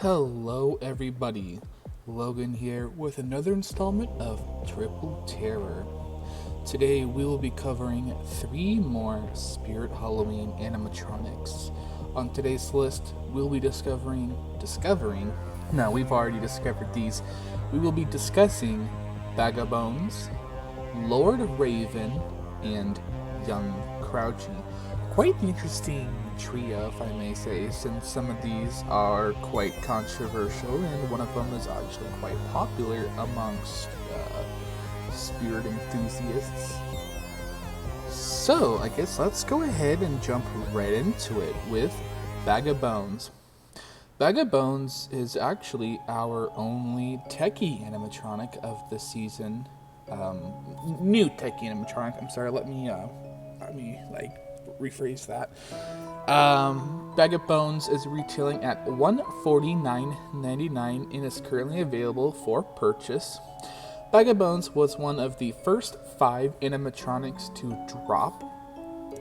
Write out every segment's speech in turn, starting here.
Hello everybody, Logan here with another installment of Triple Terror. Today we will be covering 3 more Spirit Halloween animatronics. On today's list, we'll be no, we've already discovered these. We will be discussing Bag of Bones, Lord Raven, and Young Crouchy. Quite the interesting trio, if I may say, since some of these are quite controversial, and one of them is actually quite popular amongst spirit enthusiasts. So, I guess let's go ahead and jump right into it with Bag of Bones. Bag of Bones is actually our only techie animatronic of the season. New techie animatronic. I'm sorry. Let me rephrase that. Bag of Bones is retailing at $149.99 and is currently available for purchase. Bag of Bones was one of the first 5 animatronics to drop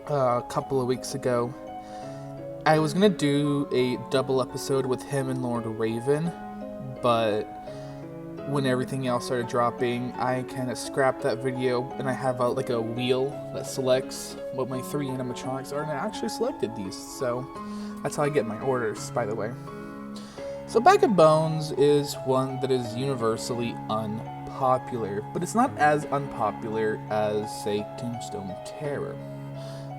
a couple of weeks ago. I was gonna do a double episode with him and Lord Raven, but when everything else started dropping, I kind of scrapped that video, and I have a wheel that selects what my 3 animatronics are, and I actually selected these, so that's how I get my orders, by the way. So Bag of Bones is one that is universally unpopular, but it's not as unpopular as, say, Tombstone Terror.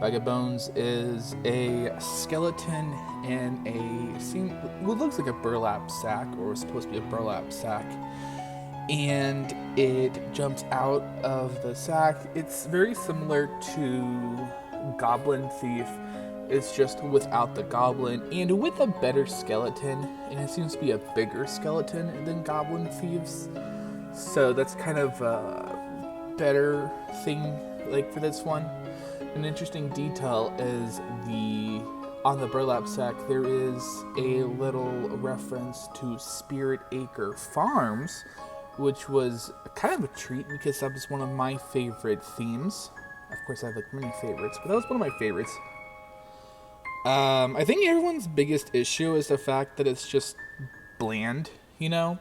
Bag of Bones is a skeleton in what looks like a burlap sack, or was supposed to be a burlap sack, and it jumps out of the sack. It's very similar to Goblin Thief. It's just without the goblin and with a better skeleton, and it seems to be a bigger skeleton than Goblin Thieves. So that's kind of a better thing for this one. An interesting detail is on the burlap sack there is a little reference to Spirit Acre Farms, which was kind of a treat because that was one of my favorite themes. Of course, I have many favorites, but that was one of my favorites. I think everyone's biggest issue is the fact that it's just bland, Now,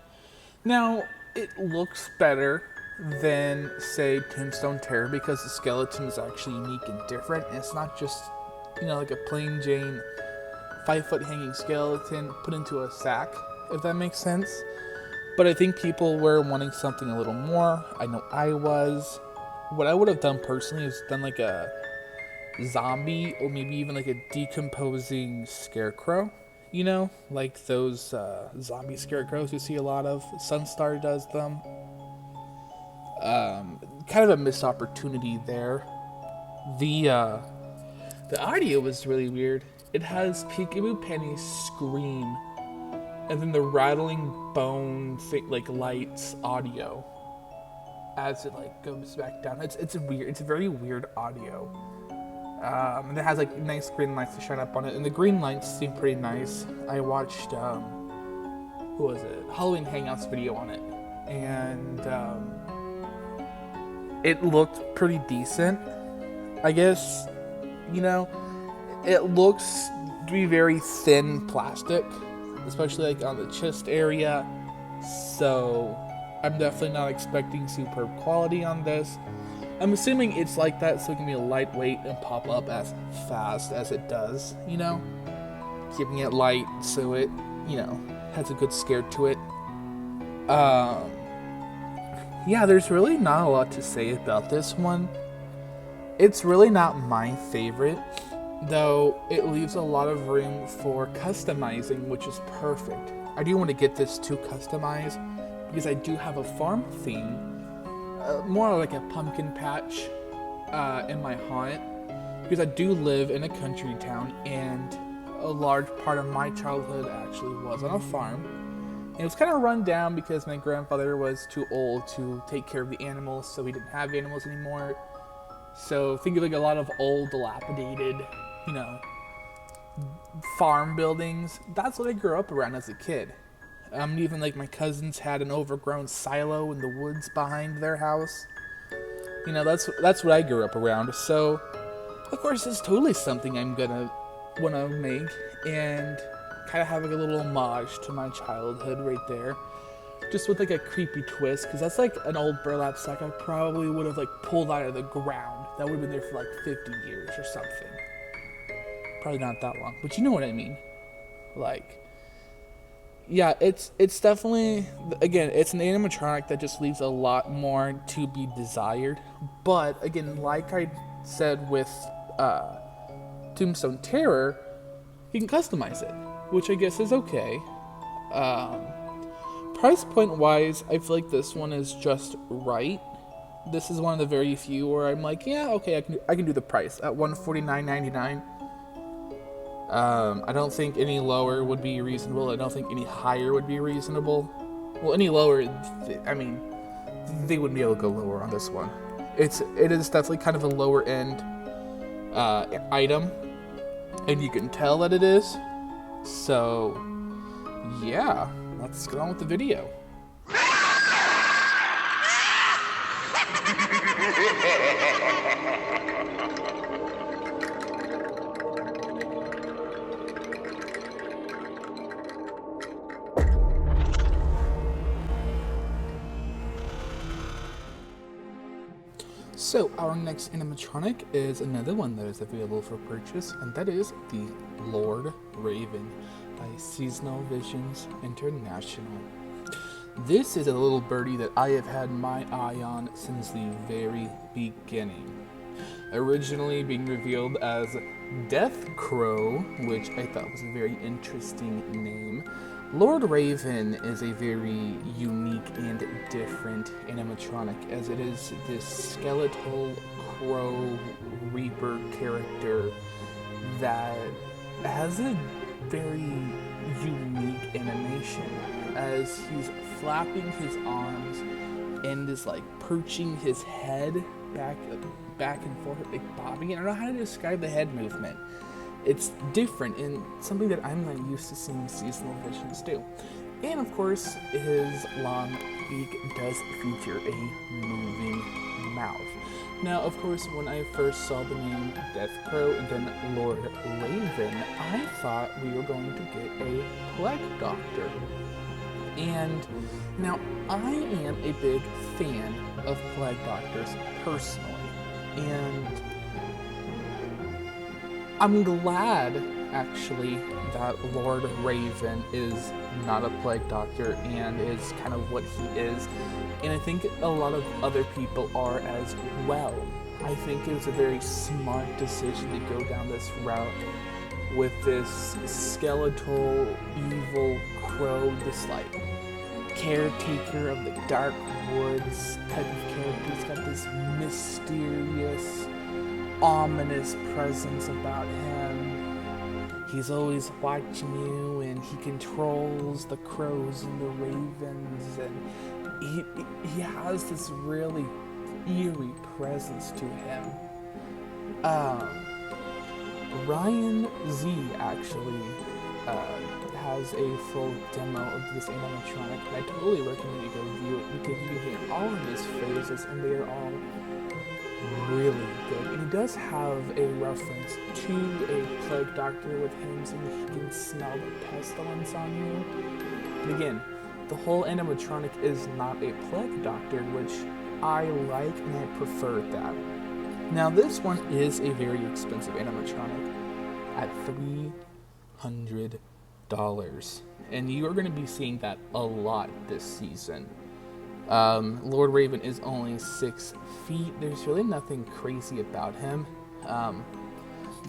it looks better than, say, Tombstone Terror because the skeleton is actually unique and different, and it's not just, like a plain Jane 5-foot hanging skeleton put into a sack, if that makes sense. But I think people were wanting something a little more. I know I was. What I would have done personally is done like a zombie, or maybe even like a decomposing scarecrow, like those zombie scarecrows you see a lot of. Sunstar does them. Kind of a missed opportunity there. The audio was really weird. It has Peekaboo Penny's scream, and then the rattling bone lights audio as it goes back down. It's a very weird audio. And it has nice green lights to shine up on it, and the green lights seem pretty nice. I watched Halloween Hangouts video on it, and it looked pretty decent, I guess. It looks to be very thin plastic, especially on the chest area, so I'm definitely not expecting superb quality on this. I'm assuming it's like that so it can be lightweight and pop up as fast as it does, keeping it light so it, has a good scare to it. Yeah, there's really not a lot to say about this one. It's really not my favorite, though it leaves a lot of room for customizing, which is perfect. I do want to get this to customize because I do have a farm theme, more like a pumpkin patch in my haunt, because I do live in a country town, and a large part of my childhood actually was on a farm. And it was kind of run down because my grandfather was too old to take care of the animals, so he didn't have animals anymore. So think of a lot of old, dilapidated, farm buildings. That's what I grew up around as a kid. Even my cousins had an overgrown silo in the woods behind their house. That's what I grew up around. So, of course, it's totally something I'm gonna wanna make, and kind of have like a little homage to my childhood right there. Just with like a creepy twist, because that's like an old burlap sack I probably would have like pulled out of the ground. That would have been there for like 50 years or something. Probably not that long, but you know what I mean. Like, yeah, it's definitely, again, it's an animatronic that just leaves a lot more to be desired. But again, like I said with Tombstone Terror, you can customize it, which I guess is okay. Price point wise, I feel like this one is just right. This is one of the very few where I'm like, yeah, okay, I can do the price at $149.99. I don't think any lower would be reasonable. I don't think any higher would be reasonable. Well, any lower, I mean, they wouldn't be able to go lower on this one. It is definitely kind of a lower end item, and you can tell that it is. So, yeah, let's get on with the video. So our next animatronic is another one that is available for purchase, and that is the Lord Raven by Seasonal Visions International. This is a little birdie that I have had my eye on since the very beginning. Originally being revealed as Death Crow, which I thought was a very interesting name. Lord Raven is a very unique and different animatronic, as it is this skeletal crow reaper character that has a very unique animation, as he's flapping his arms and is like perching his head back and forth, like bobbing. I don't know how to describe the head movement. It's different and something that I'm not used to seeing Seasonal Visions do. And of course, his long beak does feature a moving mouth. Now, of course, when I first saw the name Death Crow and then Lord Raven, I thought we were going to get a Plague Doctor. And now, I am a big fan of Plague Doctors personally. And I'm glad, actually, that Lord Raven is not a Plague Doctor and is kind of what he is. And I think a lot of other people are as well. I think it was a very smart decision to go down this route with this skeletal, evil crow, this like caretaker of the dark woods type of character. He's got this mysterious, ominous presence about him. He's always watching you, and he controls the crows and the ravens, and he has this really eerie presence to him. Ryan Z actually has a full demo of this animatronic, and I totally recommend you go view it because you can hear all of his phrases, and they are all really good. And he does have a reference to a Plague Doctor with him, so he can smell the pestilence on you. And again, the whole animatronic is not a Plague Doctor, which I like and I prefer that. Now this one is a very expensive animatronic at $300, and you are going to be seeing that a lot this season. Lord Raven is only 6 feet. There's really nothing crazy about him. I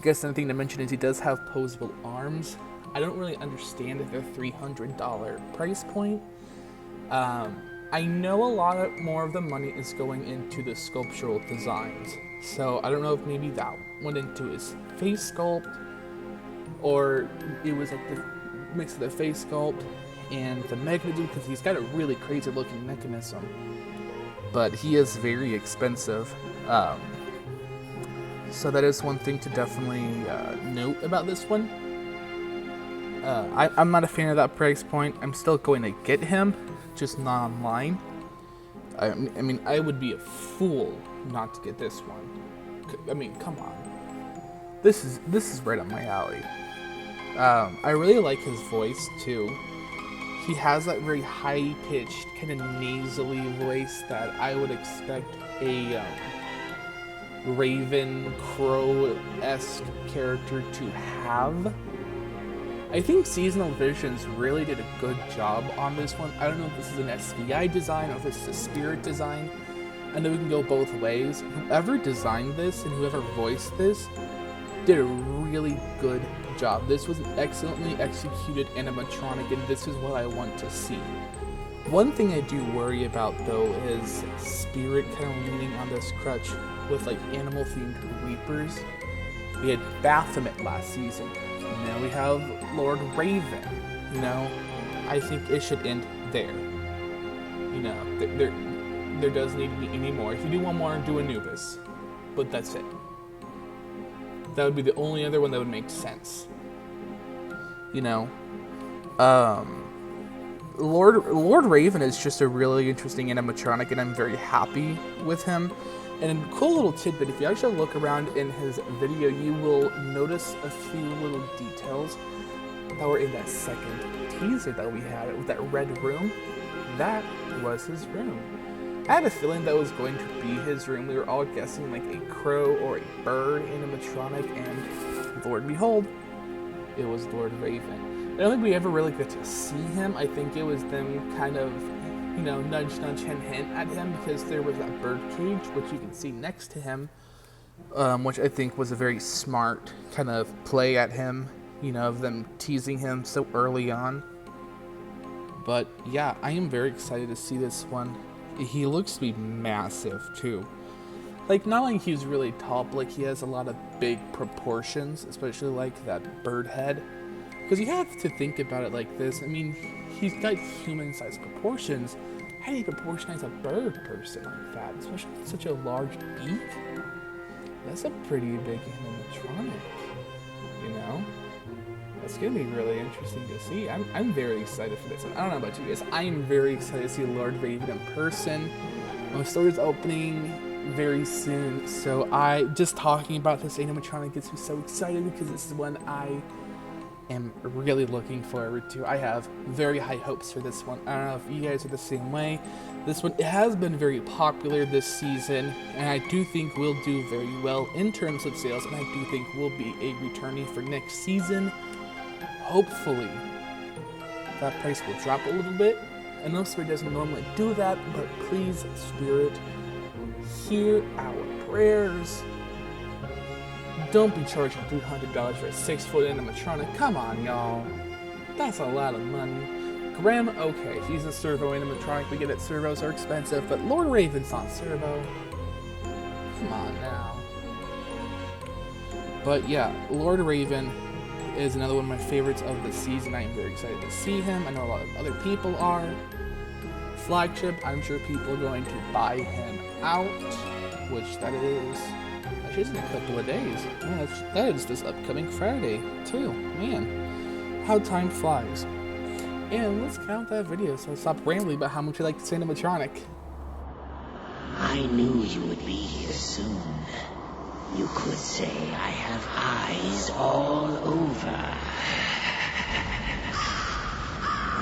guess another thing to mention is he does have posable arms. I don't really understand the $300 price point. I know a lot more of the money is going into the sculptural designs. So I don't know if maybe that went into his face sculpt, or it was like the mix of the face sculpt and the mechanism, because he's got a really crazy looking mechanism, but he is very expensive. So that is one thing to definitely note about this one. I'm not a fan of that price point. I'm still going to get him, just not online. I mean, I would be a fool not to get this one. I mean, come on. This is right up my alley. I really like his voice too. He has that very high-pitched, kind of nasally voice that I would expect a Raven Crow-esque character to have. I think Seasonal Visions really did a good job on this one. I don't know if this is an SVI design or if this is a Spirit design. I know we can go both ways. Whoever designed this and whoever voiced this did a really good job. This was an excellently executed animatronic, and this is what I want to see. One thing I do worry about though is Spirit kind of leaning on this crutch with like animal-themed Reapers. We had Baphomet last season. Now we have Lord Raven. You know, I think it should end there. You know, there doesn't need to be any more. If you do one more, do Anubis. But that's it. That would be the only other one that would make sense. You know, Lord Raven is just a really interesting animatronic, and I'm very happy with him. And a cool little tidbit, if you actually look around in his video, you will notice a few little details that were in that second teaser that we had with that red room. That was his room. I had a feeling that was going to be his room. We were all guessing like a crow or a bird animatronic, and Lord behold, it was Lord Raven. I don't think we ever really get to see him. I think it was them kind of, you know, nudge, nudge, hint, hint at him, because there was that bird cage, which you can see next to him, which I think was a very smart kind of play at him, you know, of them teasing him so early on. But yeah, I am very excited to see this one. He looks to be massive too. Like, not like he's really tall, but like he has a lot of big proportions, especially like that bird head. Because you have to think about it like this. I mean, he's got human-sized proportions. How do you proportionize a bird person like that? Especially with such a large beak? That's a pretty big animatronic, you know? That's going to be really interesting to see. I'm very excited for this. I don't know about you guys. I am very excited to see Lord Raven in person. My store is opening very soon. So just talking about this animatronic gets me so excited, because this is one I am really looking forward to. I have very high hopes for this one. I don't know if you guys are the same way. This one, it has been very popular this season, and I do think we'll do very well in terms of sales, and I do think we'll be a returnee for next season. Hopefully, that price will drop a little bit. I know Spirit doesn't normally do that, but please, Spirit, hear our prayers. Don't be charging $300 for a 6-foot animatronic. Come on, y'all. That's a lot of money. Graham, okay, he's a servo animatronic. We get it, servos are expensive, but Lord Raven's not servo. Come on now. But yeah, Lord Raven is another one of my favorites of the season. I am very excited to see him. I know a lot of other people are. Flagship, I'm sure people are going to buy him out, which that is actually in a couple of days. Yeah, that is this upcoming Friday too. Man, how time flies. And let's count that video so I stop rambling about how much I like this animatronic. I knew you would be here soon. You could say I have eyes all over.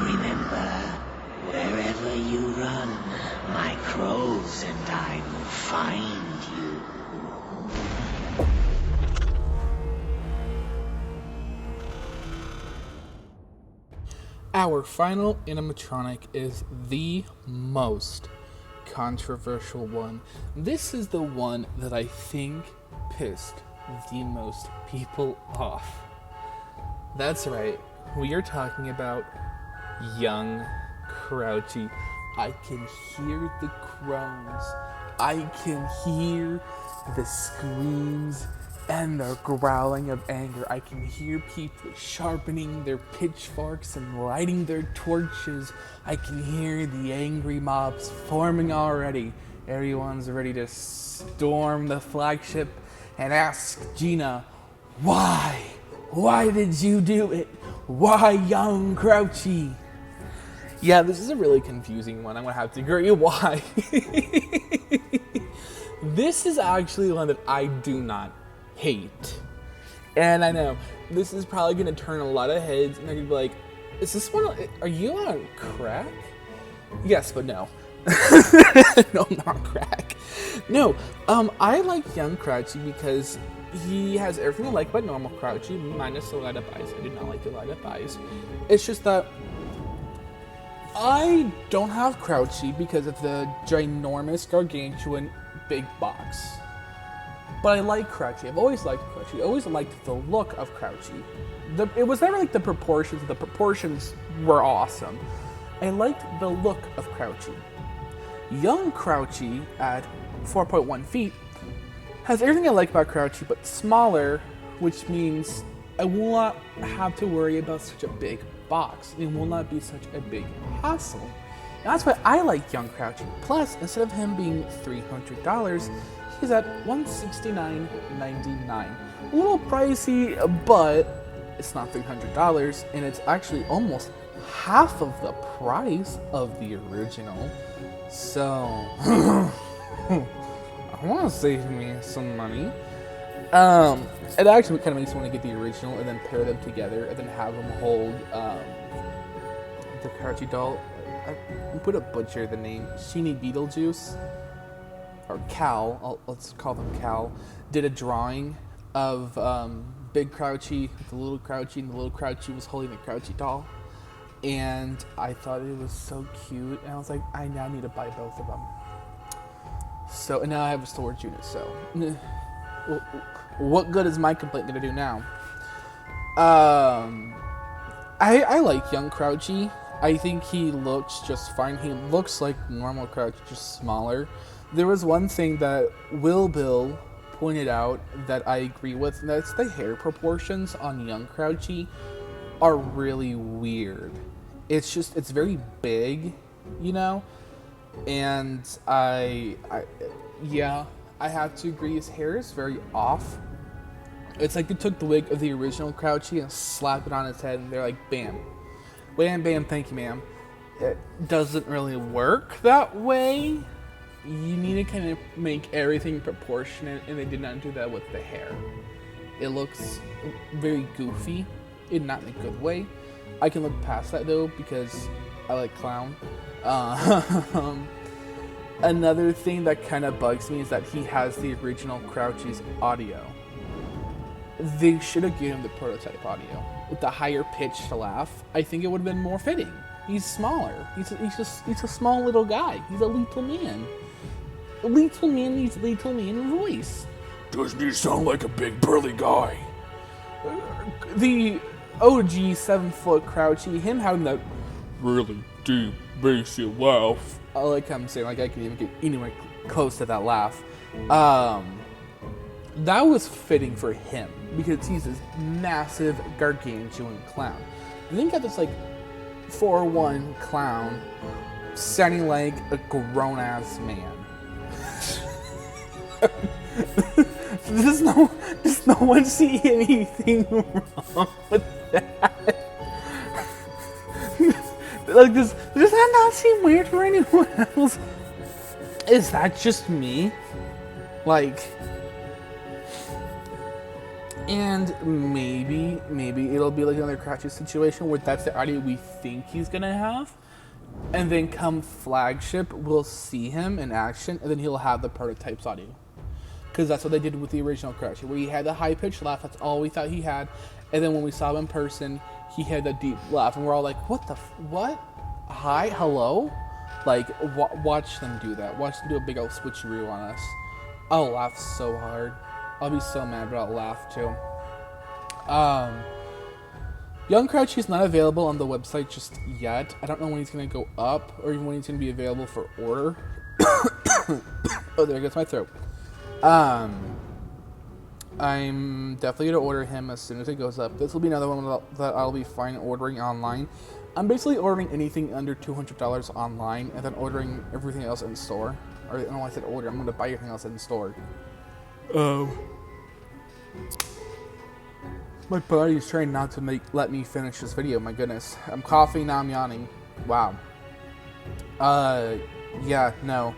Remember, wherever you run, my crows and I will find you. Our final animatronic is the most controversial one. This is the one that I think pissed the most people off. That's right, we are talking about young Crouchy. I can hear the groans, I can hear the screams and the growling of anger. I can hear people sharpening their pitchforks and lighting their torches. I can hear the angry mobs forming already. Everyone's ready to storm the flagship and ask Gina, why? Why did you do it? Why, young Crouchy? Yeah, this is a really confusing one. I'm gonna have to agree. Why? This is actually one that I do not hate. And I know, this is probably going to turn a lot of heads, and they're going to be like, is this one, are you on crack? Yes, but no. No, not crack. No, I like young Crouchy because he has everything I like about normal Crouchy, minus the light up eyes. I do not like the light up eyes. It's just that I don't have Crouchy because of the ginormous, gargantuan, big box. But I like Crouchy. I've always liked Crouchy. I always liked the look of Crouchy. It was never like the proportions. The proportions were awesome. I liked the look of Crouchy. Young Crouchy at 4.1 feet has everything I like about Crouchy, but smaller, which means I will not have to worry about such a big box. It will not be such a big hassle. And that's why I like young Crouchy. Plus, instead of him being $300, he's at $169.99. A little pricey, but it's not $300, and it's actually almost half of the price of the original. So, I want to save me some money. It actually kind of makes me want to get the original and then pair them together and then have them hold the Crouchy doll. I'm going to butcher the name. Sheeny Beetlejuice, or Cal, let's call them Cal, did a drawing of Big Crouchy, the little Crouchy, and the little Crouchy was holding the Crouchy doll. And I thought it was so cute, and I was like, I now need to buy both of them. So, and now I have a storage unit, so what good is my complaint gonna do now? I like young Crouchy. I think he looks just fine. He looks like normal Crouchy, just smaller. There was one thing that Will Bill pointed out that I agree with, and that's the hair proportions on young Crouchy are really weird. It's very big, you know? And I have to agree, his hair is very off. It's like they took the wig of the original Crouchy and slapped it on his head, and they're like, bam. Bam, bam, thank you, ma'am. It doesn't really work that way. You need to kind of make everything proportionate, and they did not do that with the hair. It looks very goofy, in not in a good way. I can look past that, though, because I like clown. Another thing that kind of bugs me is that he has the original Crouchy's audio. They should have given him the prototype audio with the higher pitched laugh. I think it would have been more fitting. He's smaller. He's a small little guy. He's a little man. A little man needs little man voice. Doesn't he sound like a big burly guy? The OG 7-foot Crouchy, him having that Really deep, bassy laugh. like I'm saying, like I can even get anywhere close to that laugh. That was fitting for him because he's this massive, gargantuan clown. And then you got this like 4'1" clown sounding like a grown-ass man. Does no one see anything wrong with that? Like, does that not seem weird for anyone else? Is that just me? Like, and maybe it'll be like another Crouchy situation where that's the audio we think he's gonna have, and then come flagship, we'll see him in action, and then he'll have the prototype's audio. Because that's what they did with the original Crouchy, where he had the high-pitched laugh, that's all we thought he had, and then when we saw him in person, he had that deep laugh, and we're all like, what? Hi? Hello? Like, watch them do that. Watch them do a big old switcheroo on us. I'll laugh so hard. I'll be so mad, but I'll laugh too. Young Crouchy is not available on the website just yet. I don't know when he's going to go up, or even when he's going to be available for order. Oh, there goes my throat. I'm definitely going to order him as soon as it goes up. This will be another one that I'll be fine ordering online. I'm basically ordering anything under $200 online and then ordering everything else in store. Or, I don't know why I said order. I'm going to buy everything else in store. My body is trying not to let me finish this video. My goodness. I'm coughing, now I'm yawning. Wow. Yeah, no.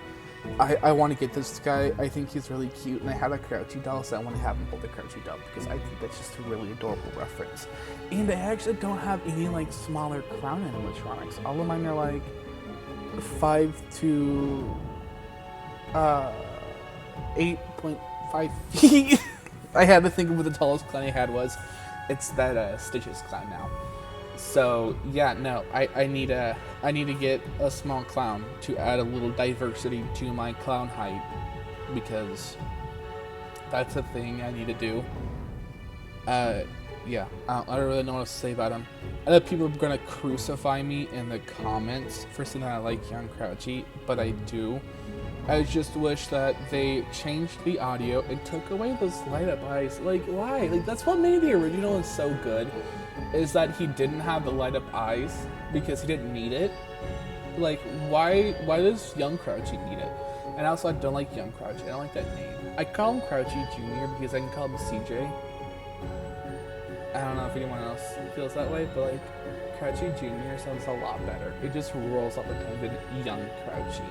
I want to get this guy. I think he's really cute, and I have a Crouchy doll, so I want to have him hold the Crouchy doll because I think that's just a really adorable reference. And I actually don't have any like smaller clown animatronics. All of mine are like 5 to 8.5 feet. I had to think of what the tallest clown I had was. It's that Stitches clown now. So yeah, no, I need to get a small clown to add a little diversity to my clown height because that's a thing I need to do. Yeah, I don't really know what to say about him. I know people are gonna crucify me in the comments for saying that I like Young Crouchy, but I do. I just wish that they changed the audio and took away those light up eyes. Like, why? Like, that's what made the original one so good, is that he didn't have the light up eyes because he didn't need it. Like, why does Young Crouchy need it? And also, I don't like Young Crouchy. I don't like that name. I call him Crouchy Jr. because I can call him CJ. I don't know if anyone else feels that way, but like, Crouchy Jr. sounds a lot better. It just rolls off the tongue than Young Crouchy.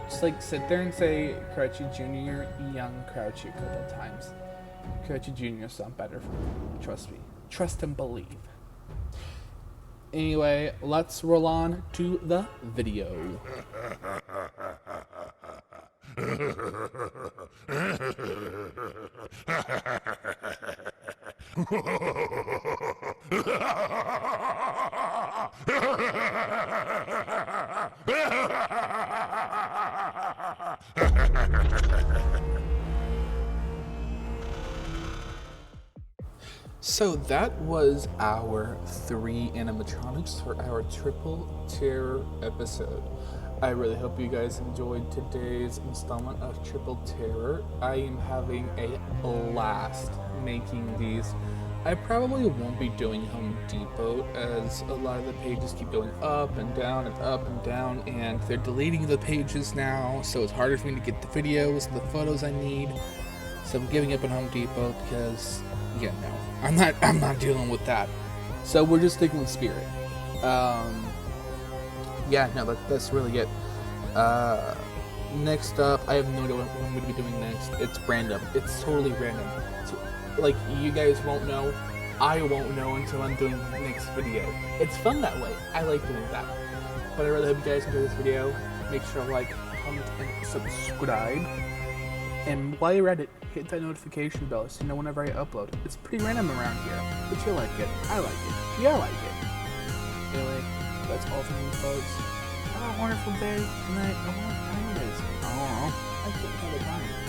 Just like sit there and say Crouchy Jr., Young Crouchy a couple of times. Crouchy Jr. sound better for me. Trust me. Trust and believe. Anyway, let's roll on to the video. So that was our 3 animatronics for our Triple Terror episode. I really hope you guys enjoyed today's installment of Triple Terror. I am having a blast making these. I probably won't be doing Home Depot as a lot of the pages keep going up and down and up and down, and they're deleting the pages now, so it's harder for me to get the videos and the photos I need. So I'm giving up on Home Depot because, yeah, no, I'm not dealing with that. So we're just sticking with Spirit. Yeah, no, that's really it. Next up, I have no idea what I'm going to be doing next. It's random. It's totally random. So, like, you guys won't know. I won't know until I'm doing the next video. It's fun that way. I like doing that. But I really hope you guys enjoy this video. Make sure to like, comment, and subscribe. And while you're at it, hit that notification bell so you know whenever I upload. It's pretty random around here, but you like it. I like it. Yeah, I like it. Anyway, that's all from me, folks. Have a wonderful day, night, or whatever time it is. I don't know. I can't tell the time.